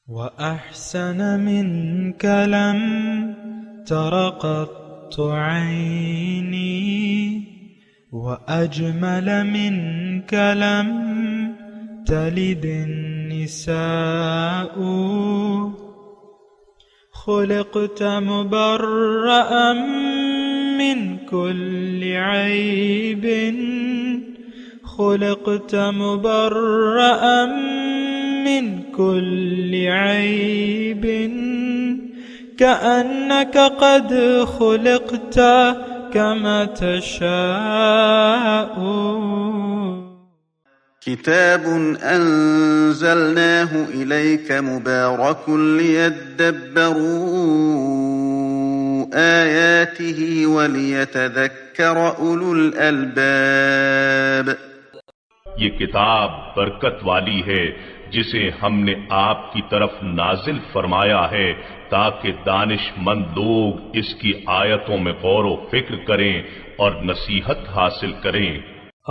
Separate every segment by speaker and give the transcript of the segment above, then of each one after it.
Speaker 1: وأحسن منك لم تر قط عيني وأجمل منك لم تلد النساء خلقت مبرأ من كل عيب خلقت مبرأ من كل عيب كأنك قد خلقت كما تشاء.
Speaker 2: كتاب أنزلناه إليك مبارك ليدبروا آياته وليتذكر أولو الألباب.
Speaker 3: یہ کتاب برکت والی ہے جسے ہم نے آپ کی طرف نازل فرمایا ہے تاکہ دانش مند لوگ اس کی آیتوں میں غور و فکر کریں اور نصیحت حاصل کریں.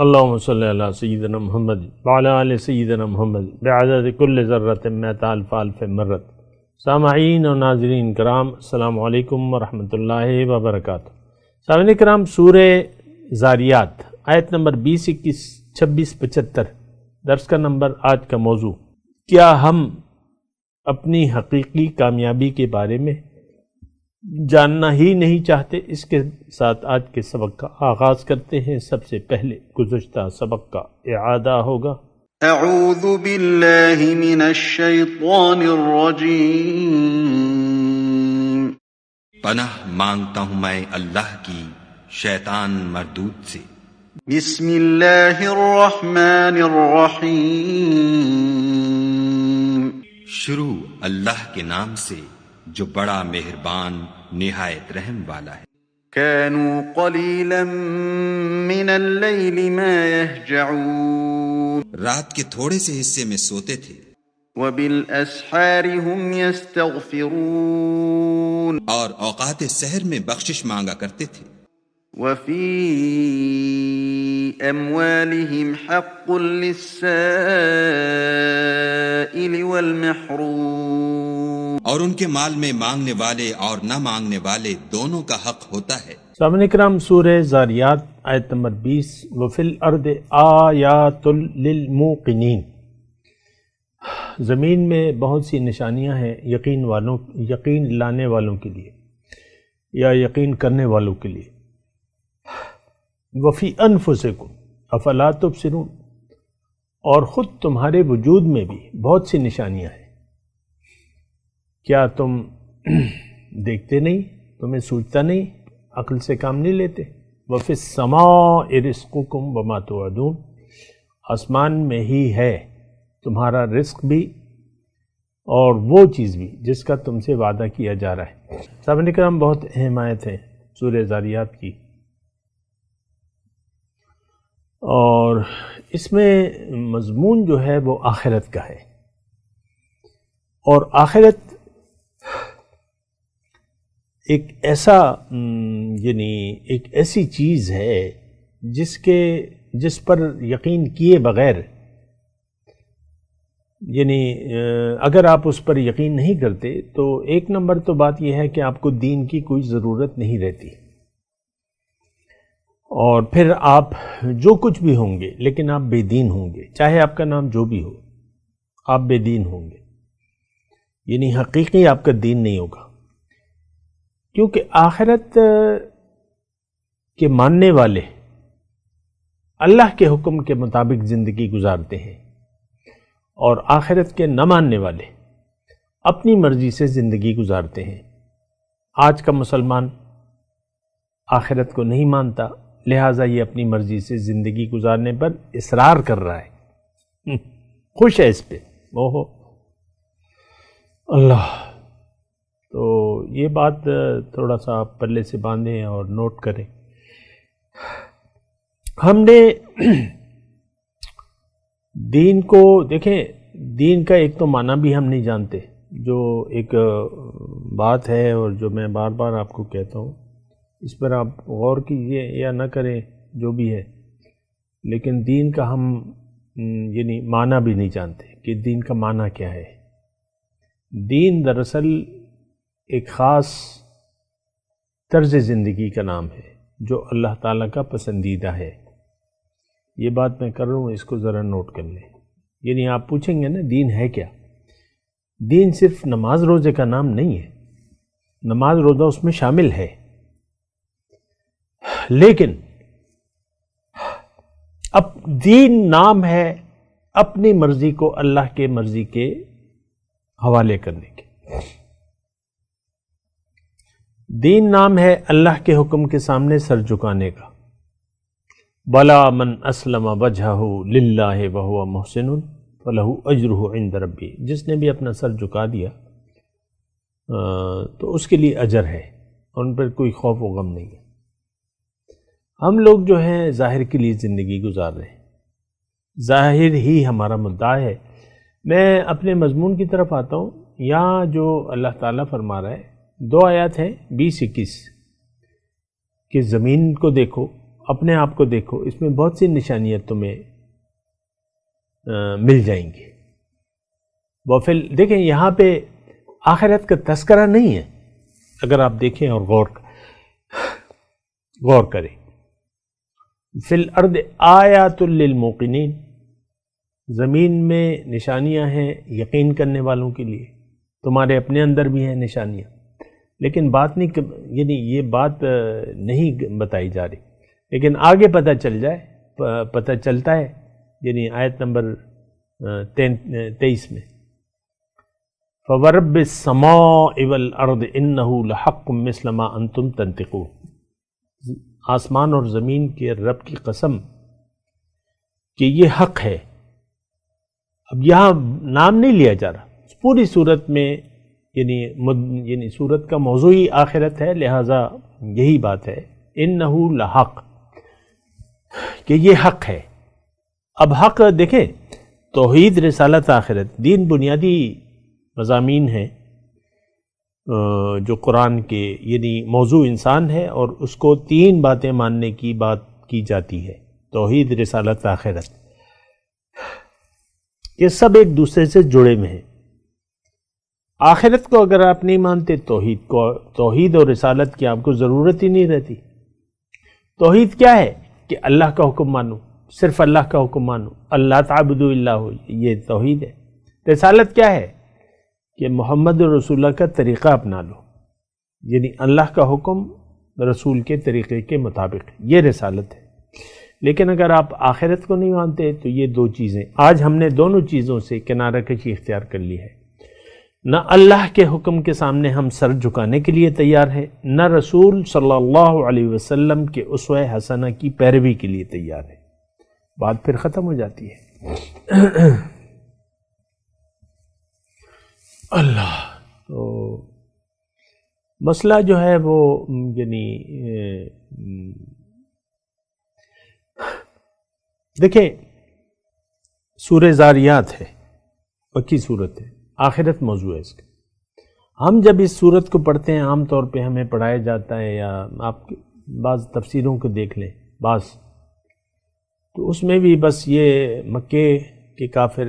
Speaker 4: اللہم صلی علی سیدنا محمد وعلی آل سیدنا محمد بعدد کل ذرۃ مئۃ الف الف مرت. سامعین و ناظرین کرام، السلام علیکم ورحمۃ اللہ وبرکاتہ. سامعین کرام، سورہ زاریات آیت نمبر 20، 21، 26، 75 درس کا نمبر. آج کا موضوع، کیا ہم اپنی حقیقی کامیابی کے بارے میں جاننا ہی نہیں چاہتے؟ اس کے ساتھ آج کے سبق کا آغاز کرتے ہیں. سب سے پہلے گزشتہ سبق کا اعادہ ہوگا.
Speaker 2: اعوذ باللہ من الشیطان الرجیم.
Speaker 5: پناہ مانگتا ہوں میں اللہ کی شیطان مردود سے.
Speaker 2: بسم اللہ الرحمن الرحیم.
Speaker 5: شروع اللہ کے نام سے جو بڑا مہربان نہایت رحم والا ہے.
Speaker 2: كانوا قلیلا من اللیل ما یہجعون.
Speaker 5: رات کے تھوڑے سے حصے میں سوتے تھے.
Speaker 2: وبالاسحار هم یستغفرون.
Speaker 5: اور اوقات سحر میں بخشش مانگا کرتے تھے.
Speaker 2: وفی اموالهم حق للسائل والمحروم.
Speaker 5: اور ان کے مال میں مانگنے والے اور نہ مانگنے والے دونوں کا حق ہوتا ہے.
Speaker 4: سامعین کرام، سورہ زاریات آیت نمبر 20. وفی الارض آیات للموقنین. زمین میں بہت سی نشانیاں ہیں یقین لانے والوں کے لیے یا یقین کرنے والوں کے لیے. وفی انفسکم افلا تبصرون. اور خود تمہارے وجود میں بھی بہت سی نشانیاں ہیں، کیا تم دیکھتے نہیں؟ تمہیں سوچتا نہیں؟ عقل سے کام نہیں لیتے؟ وفی السماء رزقکم وما توعدون. آسمان میں ہی ہے تمہارا رزق بھی اور وہ چیز بھی جس کا تم سے وعدہ کیا جا رہا ہے. سامعین کرام، بہت اہم آیت ہے سورہ زاریات کی، اور اس میں مضمون جو ہے وہ آخرت کا ہے. اور آخرت ایک ایسی چیز ہے جس پر یقین کیے بغیر، اگر آپ اس پر یقین نہیں کرتے تو ایک نمبر تو بات یہ ہے کہ آپ کو دین کی کوئی ضرورت نہیں رہتی، اور پھر آپ جو کچھ بھی ہوں گے لیکن آپ بے دین ہوں گے. چاہے آپ کا نام جو بھی ہو، آپ بے دین ہوں گے، حقیقی آپ کا دین نہیں ہوگا. کیونکہ آخرت کے ماننے والے اللہ کے حکم کے مطابق زندگی گزارتے ہیں، اور آخرت کے نہ ماننے والے اپنی مرضی سے زندگی گزارتے ہیں. آج کا مسلمان آخرت کو نہیں مانتا، لہٰذا یہ اپنی مرضی سے زندگی گزارنے پر اصرار کر رہا ہے، خوش ہے اس پہ. اللہ، تو یہ بات تھوڑا سا پلے سے باندھیں اور نوٹ کریں. ہم نے دین کو دیکھیں، دین کا ایک تو معنی بھی ہم نہیں جانتے، جو ایک بات ہے اور جو میں بار بار آپ کو کہتا ہوں، اس پر آپ غور کیجئے یا نہ کریں جو بھی ہے، لیکن دین کا ہم معنی بھی نہیں جانتے کہ دین کا معنی کیا ہے. دین دراصل ایک خاص طرز زندگی کا نام ہے جو اللہ تعالیٰ کا پسندیدہ ہے. یہ بات میں کر رہا ہوں، اس کو ذرا نوٹ کر لیں. یعنی آپ پوچھیں گے نا دین ہے کیا؟ دین صرف نماز روزے کا نام نہیں ہے. نماز روزہ اس میں شامل ہے، لیکن اب دین نام ہے اپنی مرضی کو اللہ کے مرضی کے حوالے کرنے کے. دین نام ہے اللہ کے حکم کے سامنے سر جھکانے کا. بلا من اسلم وجہہ للہ وہو محسن فلہ اجرہ عند ربی. جس نے بھی اپنا سر جھکا دیا تو اس کے لیے اجر ہے، ان پر کوئی خوف و غم نہیں ہے. ہم لوگ جو ہیں ظاہر کے لیے زندگی گزار رہے ہیں، ظاہر ہی ہمارا مدعا ہے. میں اپنے مضمون کی طرف آتا ہوں. یہاں جو اللہ تعالیٰ فرما رہا ہے، 2 آیات ہیں 20-21 کہ زمین کو دیکھو، اپنے آپ کو دیکھو، اس میں بہت سی نشانیاں تمہیں مل جائیں گی. دیکھیں یہاں پہ آخرت کا تذکرہ نہیں ہے، اگر آپ دیکھیں اور غور کریں. فی الارض آیات للموقنین، زمین میں نشانیاں ہیں یقین کرنے والوں کے لیے. تمہارے اپنے اندر بھی ہیں نشانیاں، لیکن بات نہیں، یعنی یہ بات نہیں بتائی جا رہی، لیکن آگے پتہ چلتا ہے. یعنی آیت نمبر 23 میں فَوَرَبِّ السَّمَاءِ وَالْأَرْضِ إِنَّهُ لَحَقٌّ مِثْلَ مَا أَنْتُمْ تَنْطِقُونَ. آسمان اور زمین کے رب کی قسم کہ یہ حق ہے. اب یہاں نام نہیں لیا جا رہا. پوری صورت میں یعنی صورت کا موضوع ہی آخرت ہے، لہٰذا یہی بات ہے انہو لحق، کہ یہ حق ہے. اب حق دیکھیں، توحید، رسالت، آخرت، دین بنیادی مضامین ہیں جو قرآن کے، یعنی موضوع انسان ہے اور اس کو 3 باتیں ماننے کی بات کی جاتی ہے: توحید، رسالت، آخرت. یہ سب ایک دوسرے سے جڑے ہوئے ہیں. آخرت کو اگر آپ نہیں مانتے، توحید اور رسالت کی آپ کو ضرورت ہی نہیں رہتی. توحید کیا ہے؟ کہ اللہ کا حکم مانو، صرف اللہ کا حکم مانو، اللہ تعبدوا الا ہو، یہ توحید ہے. رسالت کیا ہے؟ کہ محمد رسول اللہ کا طریقہ اپنا لو، یعنی اللہ کا حکم رسول کے طریقے کے مطابق، یہ رسالت ہے. لیکن اگر آپ آخرت کو نہیں مانتے تو یہ 2 چیزیں، آج ہم نے دونوں چیزوں سے کنارہ کشی اختیار کر لی ہے. نہ اللہ کے حکم کے سامنے ہم سر جھکانے کے لیے تیار ہیں، نہ رسول صلی اللہ علیہ وسلم کے اسوہ حسنہ کی پیروی کے لیے تیار ہیں. بات پھر ختم ہو جاتی ہے. اللہ. تو مسئلہ جو ہے وہ یعنی دیکھیں، سورہ زاریات ہے، پکی صورت ہے، آخرت موضوع ہے اس کا. ہم جب اس صورت کو پڑھتے ہیں، عام طور پہ ہمیں پڑھایا جاتا ہے، یا آپ بعض تفسیروں کو دیکھ لیں تو اس میں بھی بس یہ مکے کہ کافر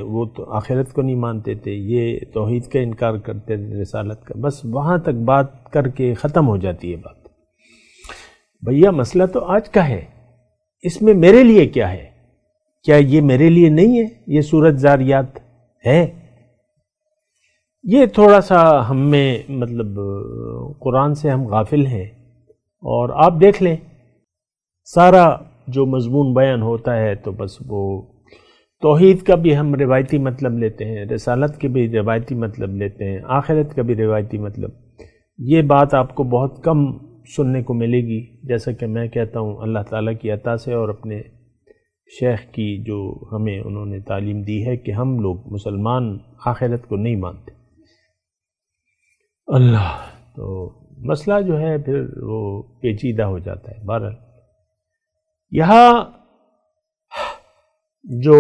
Speaker 4: وہ تو آخرت کو نہیں مانتے تھے، یہ توحید کا انکار کرتے تھے، رسالت کا، بس وہاں تک بات کر کے ختم ہو جاتی ہے بات. بھیا مسئلہ تو آج کا ہے، اس میں میرے لیے کیا ہے؟ کیا یہ میرے لیے نہیں ہے؟ یہ سورۃ زاریات ہے. یہ تھوڑا سا ہم میں مطلب قرآن سے ہم غافل ہیں. اور آپ دیکھ لیں سارا جو مضمون بیان ہوتا ہے تو بس وہ توحید کا بھی ہم روایتی مطلب لیتے ہیں، رسالت کے بھی روایتی مطلب لیتے ہیں، آخرت کا بھی روایتی مطلب. یہ بات آپ کو بہت کم سننے کو ملے گی. جیسا کہ میں کہتا ہوں اللہ تعالیٰ کی عطا سے اور اپنے شیخ کی جو ہمیں انہوں نے تعلیم دی ہے کہ ہم لوگ مسلمان آخرت کو نہیں مانتے. اللہ. تو مسئلہ جو ہے پھر وہ پیچیدہ ہو جاتا ہے. بہرحال یہاں جو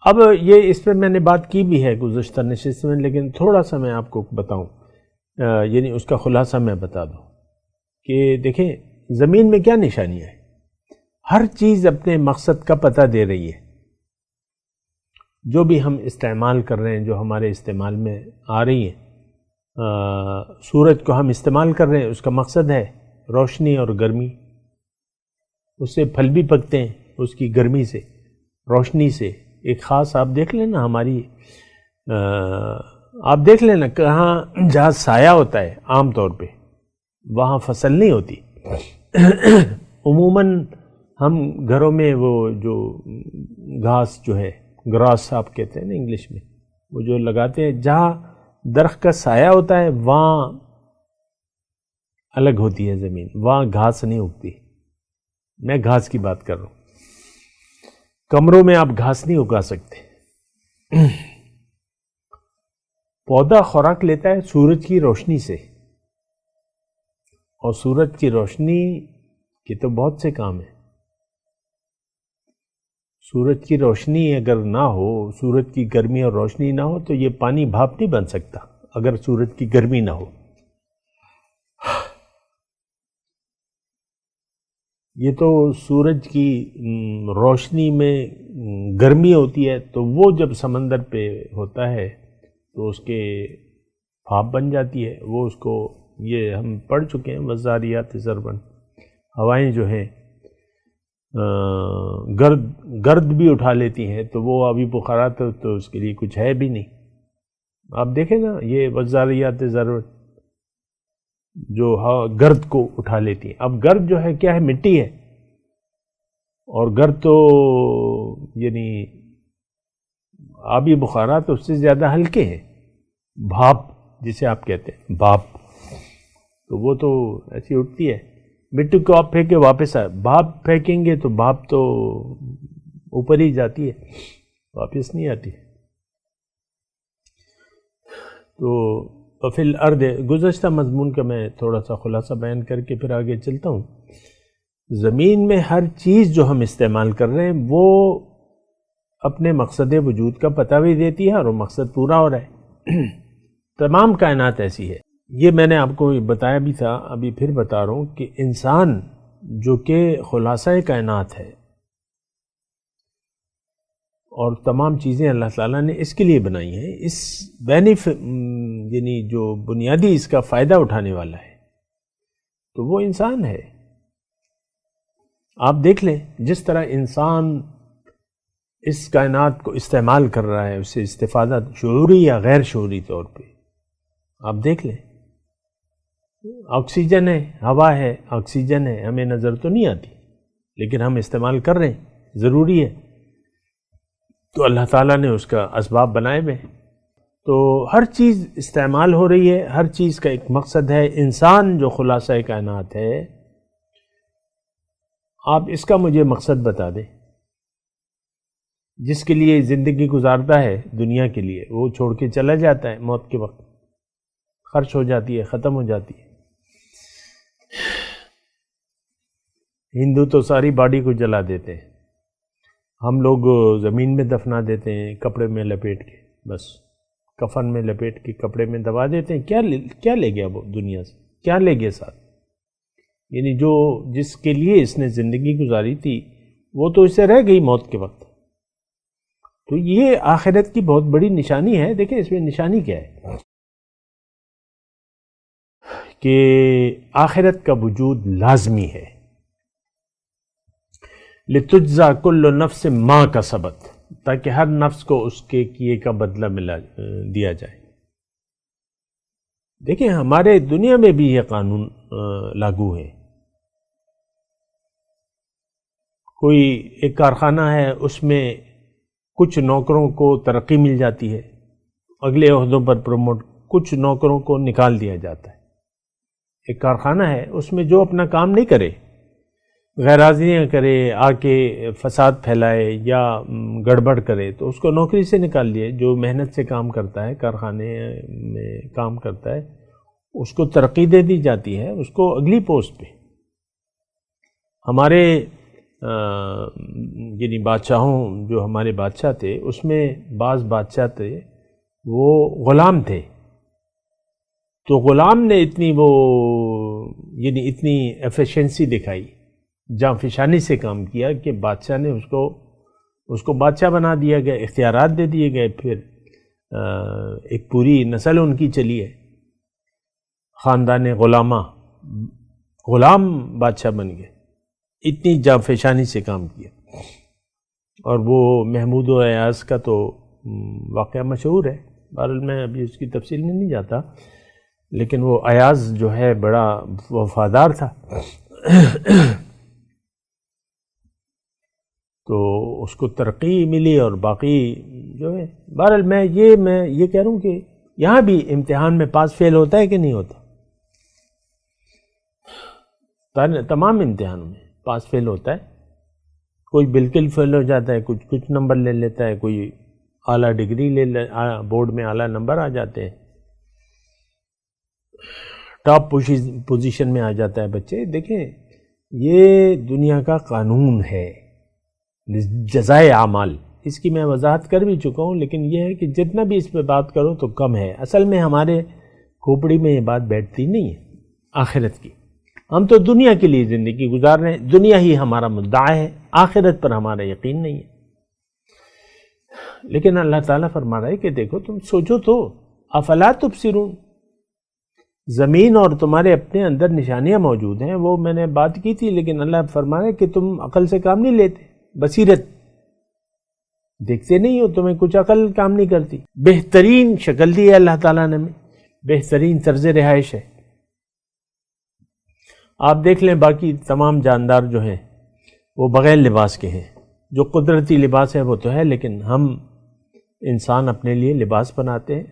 Speaker 4: اب یہ اس پہ میں نے بات کی بھی ہے گزشتہ نشست میں، لیکن تھوڑا سا میں آپ کو بتاؤں، یعنی اس کا خلاصہ میں بتا دوں کہ دیکھیں زمین میں کیا نشانیاں ہیں. ہر چیز اپنے مقصد کا پتہ دے رہی ہے. جو بھی ہم استعمال کر رہے ہیں، جو ہمارے استعمال میں آ رہی ہیں، سورج کو ہم استعمال کر رہے ہیں، اس کا مقصد ہے روشنی اور گرمی. اس سے پھل بھی پکتے ہیں، اس کی گرمی سے، روشنی سے. ایک خاص آپ دیکھ لیں نا ہماری، آپ دیکھ لیں نا کہاں جہاں سایہ ہوتا ہے عام طور پہ وہاں فصل نہیں ہوتی. عموماً ہم گھروں میں وہ جو گھاس جو ہے، گراس آپ کہتے ہیں نا انگلش میں، وہ جو لگاتے ہیں، جہاں درخت کا سایہ ہوتا ہے وہاں الگ ہوتی ہے زمین، وہاں گھاس نہیں اگتی. میں گھاس کی بات کر رہا ہوں. کمروں میں آپ گھاس نہیں اگا سکتے. پودا خوراک لیتا ہے سورج کی روشنی سے، اور سورج کی روشنی کے تو بہت سے کام ہیں. سورج کی روشنی اگر نہ ہو، سورج کی گرمی اور روشنی نہ ہو تو یہ پانی بھاپ نہیں بن سکتا اگر سورج کی گرمی نہ ہو. یہ تو سورج کی روشنی میں گرمی ہوتی ہے، تو وہ جب سمندر پہ ہوتا ہے تو اس کے بھاپ بن جاتی ہے. وہ اس کو، یہ ہم پڑھ چکے ہیں وزاریات ضرباً، ہوائیں جو ہیں گرد بھی اٹھا لیتی ہیں، تو وہ ابھی بخارات تو اس کے لیے کچھ ہے بھی نہیں. آپ دیکھیں نا یہ وزاریات ضرباً جو گرد کو اٹھا لیتی ہیں. اب گرد جو ہے کیا ہے؟ مٹی ہے، اور گرد تو یعنی آبی بخارات اس سے زیادہ ہلکے ہیں. بھاپ جسے آپ کہتے ہیں، بھاپ، تو وہ تو ایسی اٹھتی ہے. مٹی کو آپ پھینکے واپس آئے، بھاپ پھینکیں گے تو بھاپ تو اوپر ہی جاتی ہے، واپس نہیں آتی. تو فی الارض، گزشتہ مضمون کا میں تھوڑا سا خلاصہ بیان کر کے پھر آگے چلتا ہوں. زمین میں ہر چیز جو ہم استعمال کر رہے ہیں وہ اپنے مقصد وجود کا پتہ بھی دیتی ہے، اور وہ مقصد پورا ہو رہا ہے. تمام کائنات ایسی ہے. یہ میں نے آپ کو بتایا بھی تھا، ابھی پھر بتا رہا ہوں کہ انسان جو کہ خلاصہ کائنات ہے، اور تمام چیزیں اللہ تعالیٰ نے اس کے لیے بنائی ہیں، اس یعنی جو بنیادی اس کا فائدہ اٹھانے والا ہے تو وہ انسان ہے. آپ دیکھ لیں جس طرح انسان اس کائنات کو استعمال کر رہا ہے، اس سے استفادہ شعوری یا غیر شعوری طور پہ، آپ دیکھ لیں. آکسیجن ہے، ہوا ہے، آکسیجن ہے، ہمیں نظر تو نہیں آتی لیکن ہم استعمال کر رہے ہیں، ضروری ہے. تو اللہ تعالیٰ نے اس کا اسباب بنائے ہوئے. تو ہر چیز استعمال ہو رہی ہے، ہر چیز کا ایک مقصد ہے. انسان جو خلاصہ کائنات ہے، آپ اس کا مجھے مقصد بتا دیں. جس کے لیے زندگی گزارتا ہے دنیا کے لیے، وہ چھوڑ کے چلا جاتا ہے، موت کے وقت خرچ ہو جاتی ہے، ختم ہو جاتی ہے. ہندو تو ساری باڈی کو جلا دیتے ہیں، ہم لوگ زمین میں دفنا دیتے ہیں، کپڑے میں لپیٹ کے، بس کفن میں لپیٹ کے کپڑے میں دبا دیتے ہیں. کیا لے گیا وہ دنیا سے؟ کیا لے گیا ساتھ؟ یعنی جو جس کے لیے اس نے زندگی گزاری تھی وہ تو اس سے رہ گئی موت کے وقت. تو یہ آخرت کی بہت بڑی نشانی ہے. دیکھیں اس میں نشانی کیا ہے کہ آخرت کا وجود لازمی ہے. لِتُجْزَى كُلُّ نَفْسٍ مَا كَسَبَتْ، تاکہ ہر نفس کو اس کے کیے کا بدلہ دیا جائے. دیکھیں ہمارے دنیا میں بھی یہ قانون لاگو ہے. کوئی ایک کارخانہ ہے، اس میں کچھ نوکروں کو ترقی مل جاتی ہے، اگلے عہدوں پر پروموٹ، کچھ نوکروں کو نکال دیا جاتا ہے. ایک کارخانہ ہے، اس میں جو اپنا کام نہیں کرے، غیر حاضریاں کرے، آ کے فساد پھیلائے یا گڑبڑ کرے، تو اس کو نوکری سے نکال دیے. جو محنت سے کام کرتا ہے، کارخانے میں کام کرتا ہے، اس کو ترقی دے دی جاتی ہے، اس کو اگلی پوسٹ پہ. ہمارے یعنی بادشاہوں، جو ہمارے بادشاہ تھے، اس میں بعض بادشاہ تھے وہ غلام تھے. تو غلام نے اتنی ایفیشنسی دکھائی، جاں فشانی سے کام کیا کہ بادشاہ نے اس کو اس کو بادشاہ بنا دیا گیا، اختیارات دے دیے گئے، پھر ایک پوری نسل ان کی چلی ہے، خاندان غلام بادشاہ بن گئے، اتنی جانفشانی سے کام کیا۔ اور وہ محمود و ایاز کا تو واقعہ مشہور ہے، بہرحال میں ابھی اس کی تفصیل میں نہیں جاتا، لیکن وہ ایاز جو ہے بڑا وفادار تھا، تو اس کو ترقی ملی اور باقی جو ہے، بہرحال میں یہ کہہ رہا ہوں کہ یہاں بھی امتحان میں پاس فیل ہوتا ہے کہ نہیں ہوتا؟ تمام امتحانوں میں پاس فیل ہوتا ہے، کوئی بالکل فیل ہو جاتا ہے، کچھ نمبر لے لیتا ہے، کوئی اعلیٰ ڈگری بورڈ میں اعلیٰ نمبر آ جاتے ہیں، ٹاپ پوزیشن میں آ جاتا ہے بچے۔ دیکھیں یہ دنیا کا قانون ہے جزائے اعمال، اس کی میں وضاحت کر بھی چکا ہوں، لیکن یہ ہے کہ جتنا بھی اس پہ بات کرو تو کم ہے۔ اصل میں ہمارے کھوپڑی میں یہ بات بیٹھتی نہیں ہے آخرت کی، ہم تو دنیا کے لیے زندگی گزار رہے ہیں، دنیا ہی ہمارا مدعا ہے، آخرت پر ہمارا یقین نہیں ہے۔ لیکن اللہ تعالیٰ فرما رہا ہے کہ دیکھو تم سوچو تو، افلا تبصرون، زمین اور تمہارے اپنے اندر نشانیاں موجود ہیں، وہ میں نے بات کی تھی، لیکن اللہ فرما رہا ہے کہ تم عقل سے کام نہیں لیتے، بصیرت دیکھتے نہیں ہو، تمہیں کچھ عقل کام نہیں کرتی۔ بہترین شکل دی ہے اللہ تعالیٰ نے، بہترین طرز رہائش ہے۔ آپ دیکھ لیں باقی تمام جاندار جو ہیں وہ بغیر لباس کے ہیں، جو قدرتی لباس ہے وہ تو ہے، لیکن ہم انسان اپنے لیے لباس بناتے ہیں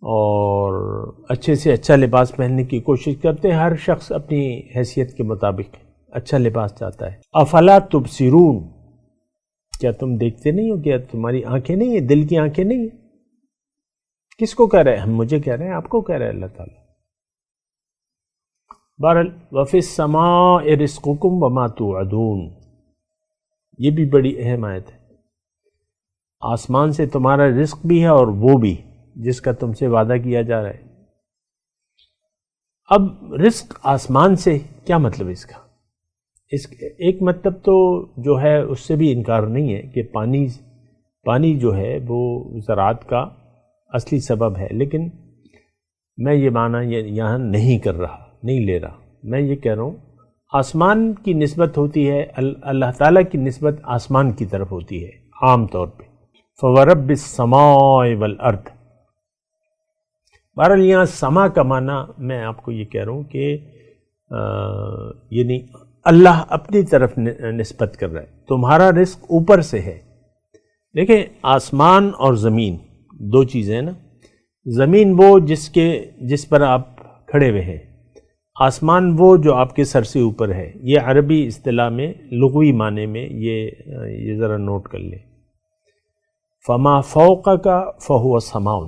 Speaker 4: اور اچھے سے اچھا لباس پہننے کی کوشش کرتے ہیں، ہر شخص اپنی حیثیت کے مطابق اچھا لباس چاہتا ہے۔ افلا تبصرون، کیا تم دیکھتے نہیں ہو؟ کیا تمہاری آنکھیں نہیں ہیں، دل کی آنکھیں نہیں ہیں؟ کس کو کہہ رہے ہیں؟ ہم مجھے کہہ رہے ہیں، آپ کو کہہ رہے ہیں اللہ تعالیٰ۔ بہرحال وَفِي السَّمَاءِ رِزْقُكُمْ وَمَا تُوعَدُونَ، یہ بھی بڑی اہم آیت ہے۔ آسمان سے تمہارا رزق بھی ہے اور وہ بھی جس کا تم سے وعدہ کیا جا رہا ہے۔ اب رزق آسمان سے کیا مطلب اس کا؟ ایک مطلب تو جو ہے اس سے بھی انکار نہیں ہے کہ پانی جو ہے وہ زراعت کا اصلی سبب ہے، لیکن میں یہ معنی یہاں نہیں کر رہا، نہیں لے رہا۔ میں یہ کہہ رہا ہوں آسمان کی نسبت ہوتی ہے، اللہ تعالیٰ کی نسبت آسمان کی طرف ہوتی ہے عام طور پہ۔ فَوَرَبِّ السَّمَاءِ وَالْأَرْضِ، بہرحال یہاں سما کا معنی میں آپ کو یہ کہہ رہا ہوں کہ یعنی اللہ اپنی طرف نسبت کر رہا ہے، تمہارا رزق اوپر سے ہے۔ دیکھیں آسمان اور زمین دو چیزیں ہیں نا، زمین وہ جس پر آپ کھڑے ہوئے ہیں، آسمان وہ جو آپ کے سر سے اوپر ہے۔ یہ عربی اصطلاح میں لغوی معنی میں یہ ذرا نوٹ کر لیں۔ فما فوقک فہو سماء،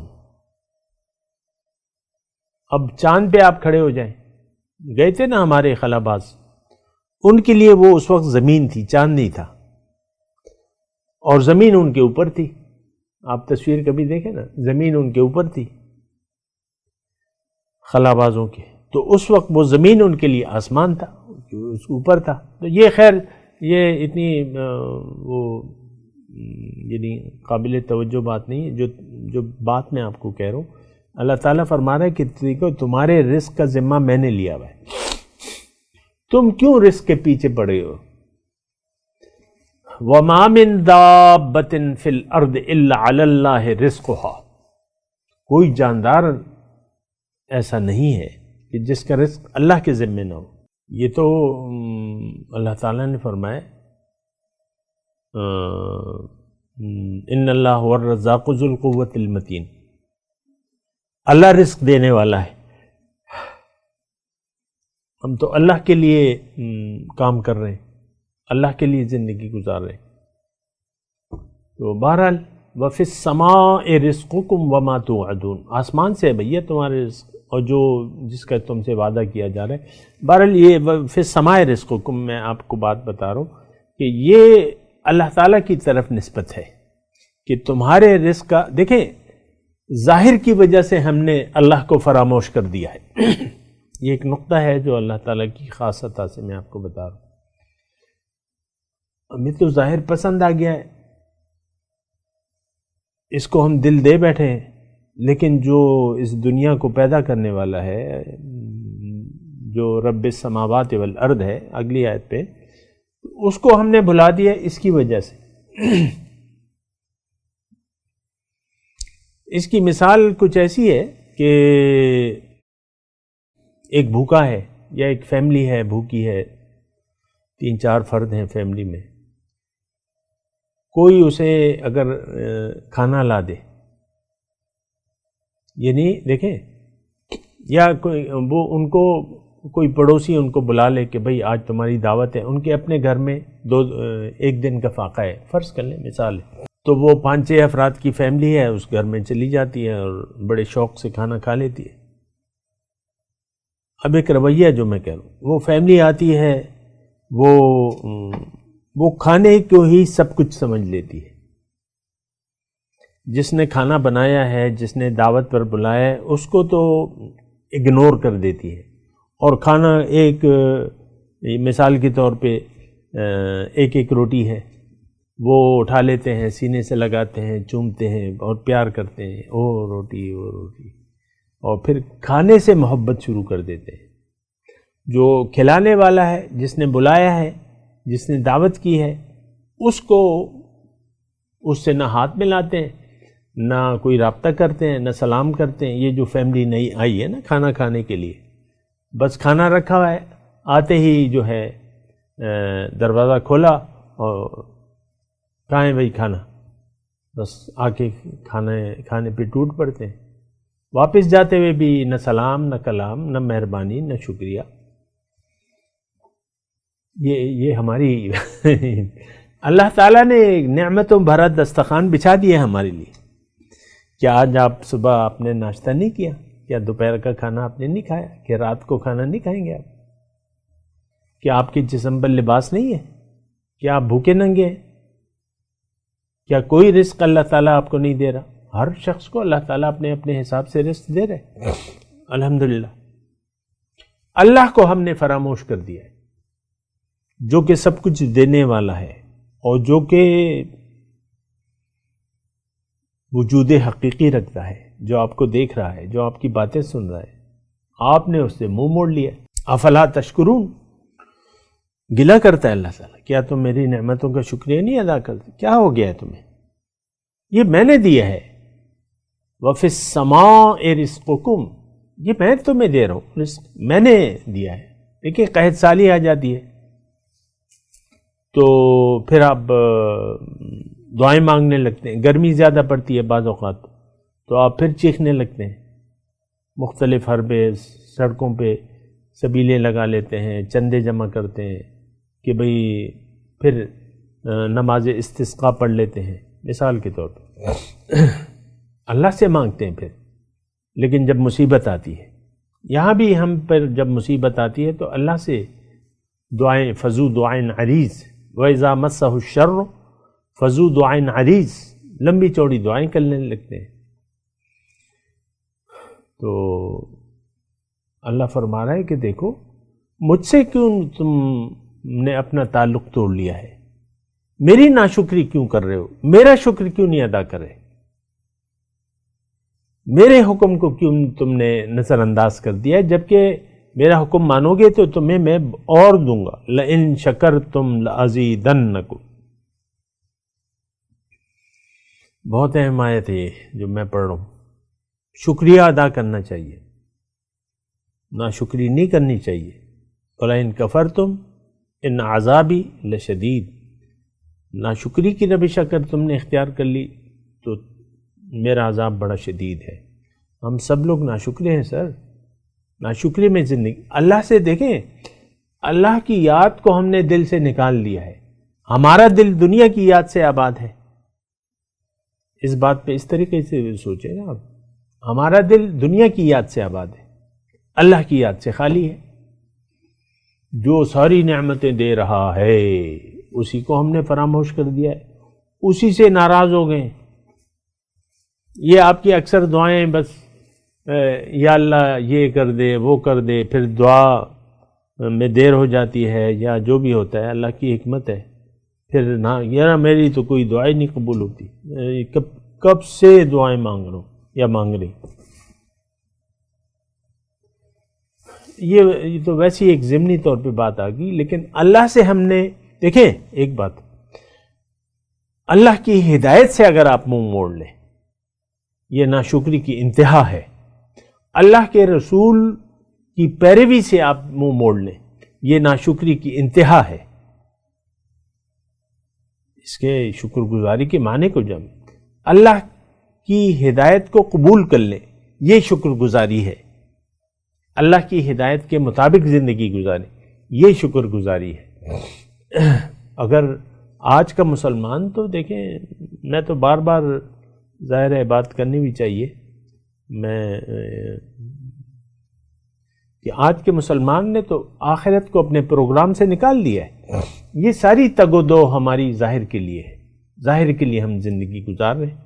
Speaker 4: اب چاند پہ آپ کھڑے ہو جائیں، گئے تھے نا ہمارے خلاباز، ان کے لیے وہ اس وقت زمین تھی، چاند نہیں تھا، اور زمین ان کے اوپر تھی۔ آپ تصویر کبھی دیکھیں نا، زمین ان کے اوپر تھی خلابازوں کے، تو اس وقت وہ زمین ان کے لیے آسمان تھا، اس اوپر تھا۔ تو یہ خیر یہ اتنی وہ یعنی قابل توجہ بات نہیں ہے، جو بات میں آپ کو کہہ رہا ہوں، اللہ تعالیٰ فرما رہا ہے کہ دیکھو تمہارے رزق کا ذمہ میں نے لیا ہوا ہے، تم کیوں رزق کے پیچھے پڑے ہو؟ وَمَا مِن دَابَّةٍ فِي الْأَرْضِ إِلَّا عَلَى اللَّهِ رِزْقُهَا، کوئی جاندار ایسا نہیں ہے کہ جس کا رزق اللہ کے ذمہ نہ ہو۔ یہ تو اللہ تعالیٰ نے فرمایا ان اللہ هو الرزاق ذو القوة المتین، اللہ رزق دینے والا ہے، ہم تو اللہ کے لیے کام کر رہے ہیں، اللہ کے لیے زندگی گزار رہے ہیں۔ تو بہرحال وَفِي السَّمَاءِ رِزْقُكُمْ وَمَا تُوعَدُونَ، آسمان سے ہے بھیا تمہارے رزق اور جو جس کا تم سے وعدہ کیا جا رہا ہے۔ بہرحال یہ فِي السَّمَاءِ رِزْقُكُمْ میں آپ کو بات بتا رہا ہوں کہ یہ اللہ تعالیٰ کی طرف نسبت ہے کہ تمہارے رزق کا، دیکھیں ظاہر کی وجہ سے ہم نے اللہ کو فراموش کر دیا ہے، یہ ایک نقطہ ہے جو اللہ تعالیٰ کی خاص عطا سے میں آپ کو بتا رہا ہوں۔ ہمیں تو ظاہر پسند آ گیا ہے، اس کو ہم دل دے بیٹھے ہیں، لیکن جو اس دنیا کو پیدا کرنے والا ہے، جو رب السماوات والارض ہے اگلی آیت پہ، اس کو ہم نے بھلا دیا اس کی وجہ سے۔ اس کی مثال کچھ ایسی ہے کہ ایک بھوکا ہے یا ایک فیملی ہے بھوکی ہے، 3-4 فرد ہیں فیملی میں، کوئی اسے اگر کھانا لا دے، یعنی دیکھیں، یا کوئی وہ ان کو کوئی پڑوسی ان کو بلا لے کہ بھئی آج تمہاری دعوت ہے، ان کے اپنے گھر میں 1 دن کا فاقہ ہے، فرض کر لیں مثال ہے، تو وہ 5-6 افراد کی فیملی ہے، اس گھر میں چلی جاتی ہے اور بڑے شوق سے کھانا کھا لیتی ہے۔ اب ایک رویہ جو میں کہہ رہا ہوں، وہ فیملی آتی ہے، وہ کھانے کو ہی سب کچھ سمجھ لیتی ہے، جس نے کھانا بنایا ہے، جس نے دعوت پر بلایا ہے، اس کو تو اگنور کر دیتی ہے، اور کھانا ایک مثال کے طور پہ ایک روٹی ہے، وہ اٹھا لیتے ہیں، سینے سے لگاتے ہیں، چومتے ہیں اور پیار کرتے ہیں، او روٹی او روٹی، اور پھر کھانے سے محبت شروع کر دیتے ہیں۔ جو کھلانے والا ہے، جس نے بلایا ہے، جس نے دعوت کی ہے، اس کو اس سے نہ ہاتھ ملاتے ہیں، نہ کوئی رابطہ کرتے ہیں، نہ سلام کرتے ہیں۔ یہ جو فیملی نئی آئی ہے نا کھانا کھانے کے لیے، بس کھانا رکھا ہوا ہے، آتے ہی جو ہے دروازہ کھولا اور کہاں ہے بھائی کھانا، بس آ کے کھانے پہ ٹوٹ پڑتے ہیں، واپس جاتے ہوئے بھی نہ سلام نہ کلام نہ مہربانی نہ شکریہ۔ یہ ہماری اللہ تعالیٰ نے نعمتوں بھرا دسترخوان بچھا دیا ہمارے لیے۔ کیا آج آپ صبح آپ نے ناشتہ نہیں کیا؟ کیا دوپہر کا کھانا آپ نے نہیں کھایا؟ کیا رات کو کھانا نہیں کھائیں گے آپ؟ کیا آپ کے جسم پر لباس نہیں ہے؟ کیا آپ بھوکے ننگے ہیں؟ کیا کوئی رزق اللہ تعالیٰ آپ کو نہیں دے رہا؟ ہر شخص کو اللہ تعالیٰ اپنے حساب سے رزق دے رہے۔ الحمدللہ اللہ کو ہم نے فراموش کر دیا ہے، جو کہ سب کچھ دینے والا ہے اور جو کہ وجود حقیقی رکھتا ہے، جو آپ کو دیکھ رہا ہے، جو آپ کی باتیں سن رہا ہے، آپ نے اس سے منہ موڑ لیا۔ افلا تشکرون، گلہ کرتا ہے اللہ تعالیٰ، کیا تم میری نعمتوں کا شکریہ نہیں ادا کرتے؟ کیا ہو گیا ہے تمہیں؟ یہ میں نے دیا ہے۔ وَفِي السَّمَاءِ رِزْقُكُمْ، یہ میں تمہیں دے رہا ہوں، رزق میں نے دیا ہے۔ دیکھیں قحط سالی آ جاتی ہے تو پھر آپ دعائیں مانگنے لگتے ہیں، گرمی زیادہ پڑتی ہے بعض اوقات تو آپ پھر چیخنے لگتے ہیں، مختلف حربے سڑکوں پہ سبیلے لگا لیتے ہیں، چندے جمع کرتے ہیں کہ بھئی پھر نماز استسقاء پڑھ لیتے ہیں مثال کے طور پہ، اللہ سے مانگتے ہیں پھر۔ لیکن جب مصیبت آتی ہے، یہاں بھی ہم پر جب مصیبت آتی ہے تو اللہ سے دعائیں، فضو دعائیں عریض، وَإِذَا مَسَّهُ الشَّرُّ فضو دعائیں عریض، لمبی چوڑی دعائیں کرنے لگتے ہیں۔ تو اللہ فرما رہا ہے کہ دیکھو مجھ سے کیوں تم نے اپنا تعلق توڑ لیا ہے، میری ناشکری کیوں کر رہے ہو، میرا شکر کیوں نہیں ادا کر رہے، میرے حکم کو کیوں تم نے نظر انداز کر دیا ہے، جبکہ میرا حکم مانو گے تو تمہیں میں اور دوں گا۔ لَإِن شَكَرْتُمْ لَأَزِيدَنَّكُمْ، بہت اہم آیت ہے جو میں پڑھ رہا ہوں۔ شکریہ ادا کرنا چاہیے، ناشکری نہیں کرنی چاہیے۔ وَلَئِن كَفَرْتُمْ إِنَّ عَذَابِي لَشَدِيدٌ، ناشکری کی روش اگر تم نے اختیار کر لی تو میرا عذاب بڑا شدید ہے۔ ہم سب لوگ ناشکرے ہیں سر، ناشکری میں زندگی۔ اللہ سے دیکھیں، اللہ کی یاد کو ہم نے دل سے نکال لیا ہے، ہمارا دل دنیا کی یاد سے آباد ہے۔ اس بات پہ اس طریقے سے سوچیں نا آپ، ہمارا دل دنیا کی یاد سے آباد ہے، اللہ کی یاد سے خالی ہے۔ جو ساری نعمتیں دے رہا ہے اسی کو ہم نے فراموش کر دیا ہے، اسی سے ناراض ہو گئے۔ یہ آپ کی اکثر دعائیں بس یا اللہ یہ کر دے وہ کر دے، پھر دعا میں دیر ہو جاتی ہے یا جو بھی ہوتا ہے، اللہ کی حکمت ہے، پھر نہ یہ میری تو کوئی دعائیں نہیں قبول ہوتی، کب سے دعائیں مانگ رہا ہوں یا مانگ رہی. یہ تو ویسی ایک ضمنی طور پہ بات آ گئی. لیکن اللہ سے ہم نے دیکھیں ایک بات، اللہ کی ہدایت سے اگر آپ منہ موڑ لیں یہ ناشکری کی انتہا ہے. اللہ کے رسول کی پیروی سے آپ منہ موڑ لیں یہ ناشکری کی انتہا ہے. اس کے شکر گزاری کے معنی کو جب اللہ کی ہدایت کو قبول کر لیں یہ شکر گزاری ہے. اللہ کی ہدایت کے مطابق زندگی گزاریں یہ شکر گزاری ہے. اگر آج کا مسلمان تو دیکھیں، میں تو بار بار ظاہر ہے بات کرنی بھی چاہیے میں کہ آج کے مسلمان نے تو آخرت کو اپنے پروگرام سے نکال دیا ہے. یہ ساری تگ و دو ہماری ظاہر کے لیے ہے، ظاہر کے لیے ہم زندگی گزار رہے ہیں،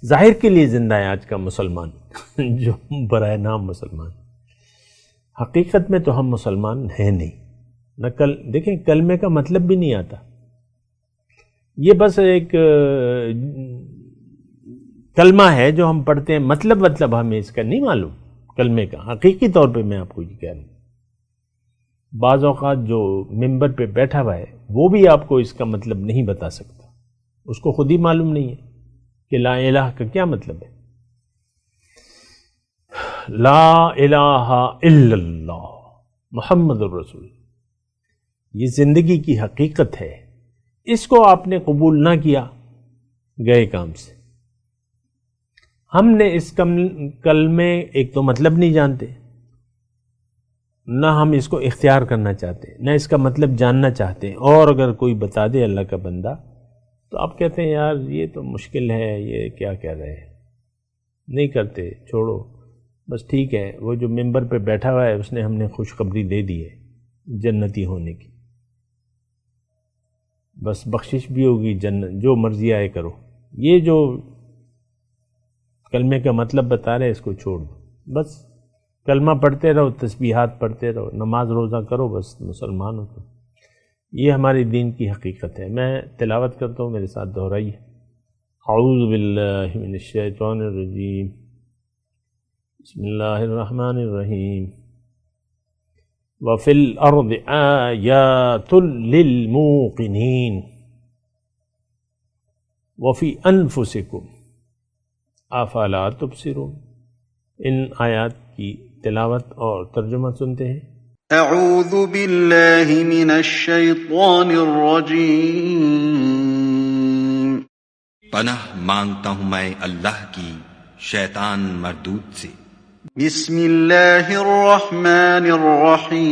Speaker 4: ظاہر کے لیے زندہ ہے آج کا مسلمان جو برائے نام مسلمان. حقیقت میں تو ہم مسلمان ہیں نہیں. دیکھیں کلمے کا مطلب بھی نہیں آتا، یہ بس ایک کلمہ ہے جو ہم پڑھتے ہیں، مطلب ہمیں اس کا نہیں معلوم کلمے کا. حقیقی طور پہ میں آپ کو یہ کہہ رہا ہوں، بعض اوقات جو ممبر پہ بیٹھا ہوا ہے وہ بھی آپ کو اس کا مطلب نہیں بتا سکتا، اس کو خود ہی معلوم نہیں ہے کہ لا الہ کا کیا مطلب ہے. لا الہ الا اللہ محمد الرسول، یہ زندگی کی حقیقت ہے. اس کو آپ نے قبول نہ کیا گئے کام سے. ہم نے اس کلمے ایک تو مطلب نہیں جانتے، نہ ہم اس کو اختیار کرنا چاہتے، نہ اس کا مطلب جاننا چاہتے. اور اگر کوئی بتا دے اللہ کا بندہ تو آپ کہتے ہیں یار یہ تو مشکل ہے، یہ کیا کہہ رہے ہیں، نہیں کرتے، چھوڑو بس ٹھیک ہے. وہ جو ممبر پہ بیٹھا ہوا ہے اس نے ہم نے خوشخبری دے دی ہے جنتی ہونے کی، بس بخشش بھی ہوگی، جنت جو مرضی آئے کرو. یہ جو کلمے کا مطلب بتا رہے اس کو چھوڑ دو، بس کلمہ پڑھتے رہو، تسبیحات پڑھتے رہو، نماز روزہ کرو، بس مسلمان ہو تو. یہ ہماری دین کی حقیقت ہے. میں تلاوت کرتا ہوں، میرے ساتھ دہرائیے. اعوذ باللہ من الشیطان الرجیم، بسم اللہ الرحمن الرحیم. وَفِي الْأَرْضِ آيَاتٌ لِّلْمُوقِنِينَ وَفِي أَنفُسِكُمْ أَفَلَا تُبْصِرُونَ. ان آیات کی تلاوت اور ترجمہ سنتے ہیں.
Speaker 2: اعوذ باللہ من الشیطان الرجیم.
Speaker 5: پناہ مانگتا ہوں میں اللہ کی شیطان مردود سے.
Speaker 2: بسم اللہ الرحمن الرحیم.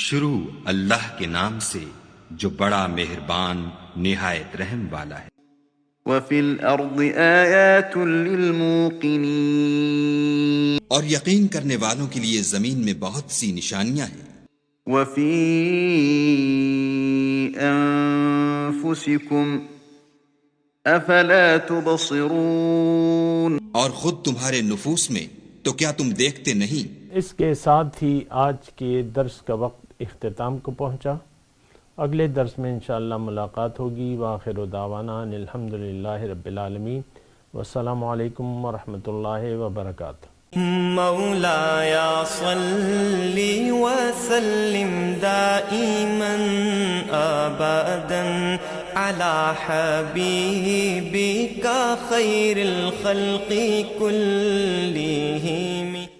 Speaker 5: شروع اللہ کے نام سے جو بڑا مہربان نہایت رحم والا ہے.
Speaker 2: وفی الارض آیات للموقنین.
Speaker 5: اور یقین کرنے والوں کے لیے زمین میں بہت سی نشانیاں ہیں.
Speaker 2: وفی انفسکم افلا تبصرون.
Speaker 5: اور خود تمہارے نفوس میں تو کیا تم دیکھتے نہیں.
Speaker 4: اس کے ساتھ ہی آج کے درس کا وقت اختتام کو پہنچا. اگلے درس میں انشاءاللہ ملاقات ہوگی. وآخر دعوانا ان الحمدللہ رب العالمین. والسلام علیکم ورحمۃ اللہ وبرکاتہ.
Speaker 1: مولاي صل وسلم دائما أبدا على حبيبك خير الخلق كلهم.